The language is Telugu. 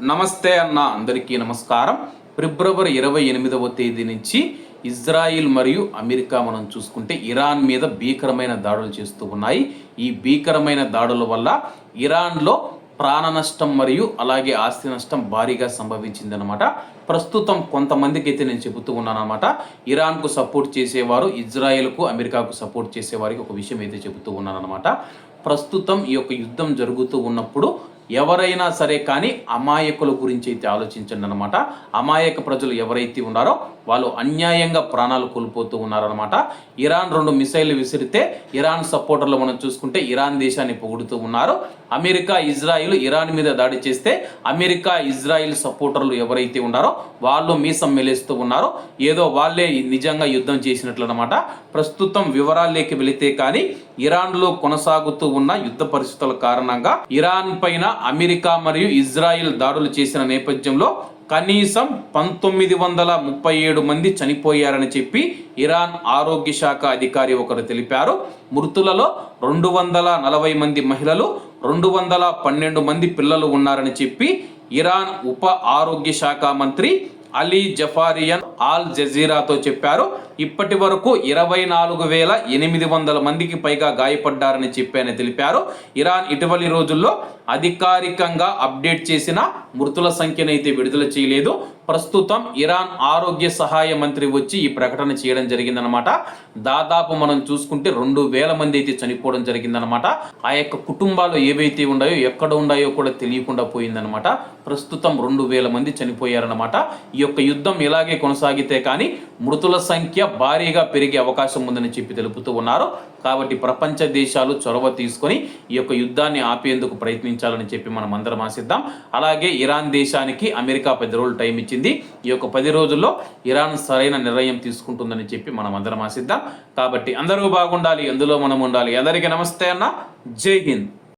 నమస్తే అన్న అందరికీ నమస్కారం. ఫిబ్రవరి 28వ తేదీ నుంచి ఇజ్రాయిల్ మరియు అమెరికా మనం చూసుకుంటే ఇరాన్ మీద భీకరమైన దాడులు చేస్తూ ఉన్నాయి. ఈ భీకరమైన దాడుల వల్ల ఇరాన్లో ప్రాణ నష్టం మరియు అలాగే ఆస్తి నష్టం భారీగా సంభవించిందనమాట. ప్రస్తుతం కొంతమందికి అయితే నేను చెబుతూ ఉన్నానమాట, ఇరాన్కు సపోర్ట్ చేసేవారు ఇజ్రాయెల్కు అమెరికాకు సపోర్ట్ చేసేవారికి ఒక విషయం అయితే చెబుతూ ఉన్నానమాట. ప్రస్తుతం ఈ యొక్క యుద్ధం జరుగుతూ ఉన్నప్పుడు ఎవరైనా సరే కానీ అమాయకుల గురించి అయితే ఆలోచించండి అనమాట. అమాయక ప్రజలు ఎవరైతే ఉన్నారో వాళ్ళు అన్యాయంగా ప్రాణాలు కోల్పోతూ ఉన్నారనమాట. ఇరాన్ 2 మిసైళ్లు విసిరితే ఇరాన్ సపోర్టర్లు మనం చూసుకుంటే ఇరాన్ దేశాన్ని పొగుడుతూ ఉన్నారు. అమెరికా ఇజ్రాయిల్ ఇరాన్ మీద దాడి చేస్తే అమెరికా ఇజ్రాయిల్ సపోర్టర్లు ఎవరైతే ఉన్నారో వాళ్ళు మీసం మెలేస్తూ ఉన్నారు. ఏదో వాళ్ళే నిజంగా యుద్ధం చేసినట్లు అనమాట. ప్రస్తుతం వివరాల్లోకి వెళితే కానీ ఇరాన్లో కొనసాగుతూ ఉన్న యుద్ధ పరిస్థితుల కారణంగా ఇరాన్ పైన అమెరికా మరియు ఇజ్రాయిల్ దాడులు చేసిన నేపథ్యంలో కనీసం 1937 మంది చనిపోయారని చెప్పి ఇరాన్ ఆరోగ్య శాఖ అధికారి ఒకరు తెలిపారు. మృతులలో 240 మంది మహిళలు, 212 మంది పిల్లలు ఉన్నారని చెప్పి ఇరాన్ ఉప ఆరోగ్య శాఖ మంత్రి అలీ జఫారియన్ ఆల్ జజీరాతో చెప్పారు. ఇప్పటి వరకు 24,800 మందికి పైగా గాయపడ్డారని చెప్పి తెలిపారు. ఇరాన్ ఇటీవలి రోజుల్లో అధికారికంగా అప్డేట్ చేసిన మృతుల సంఖ్యనైతే విడుదల చేయలేదు. ప్రస్తుతం ఇరాన్ ఆరోగ్య సహాయ మంత్రి వచ్చి ఈ ప్రకటన చేయడం జరిగిందనమాట. దాదాపు మనం చూసుకుంటే 2,000 మంది అయితే చనిపోవడం జరిగిందనమాట. ఆ యొక్క కుటుంబాలు ఏవైతే ఉన్నాయో ఎక్కడ ఉన్నాయో కూడా తెలియకుండా పోయిందనమాట. ప్రస్తుతం 2,000 మంది చనిపోయారనమాట. ఈ యొక్క యుద్ధం ఇలాగే కొనసాగితే కానీ మృతుల సంఖ్య భారీగా పెరిగే అవకాశం ఉందని చెప్పి తెలుపుతూ ఉన్నారు. కాబట్టి ప్రపంచ దేశాలు చొరవ తీసుకొని ఈ యొక్క యుద్ధాన్ని ఆపేందుకు ప్రయత్నించాలని చెప్పి మనం అందరం ఆశిద్దాం. అలాగే ఇరాన్ దేశానికి అమెరికా 10 రోజులు టైం ఇచ్చింది. ఈ యొక్క 10 రోజుల్లో ఇరాన్ సరైన నిర్ణయం తీసుకుంటుందని చెప్పి మనం అందరం ఆశిద్దాం. కాబట్టి అందరూ బాగుండాలి, అందులో మనం ఉండాలి. అందరికీ నమస్తే అన్న, జై హింద్.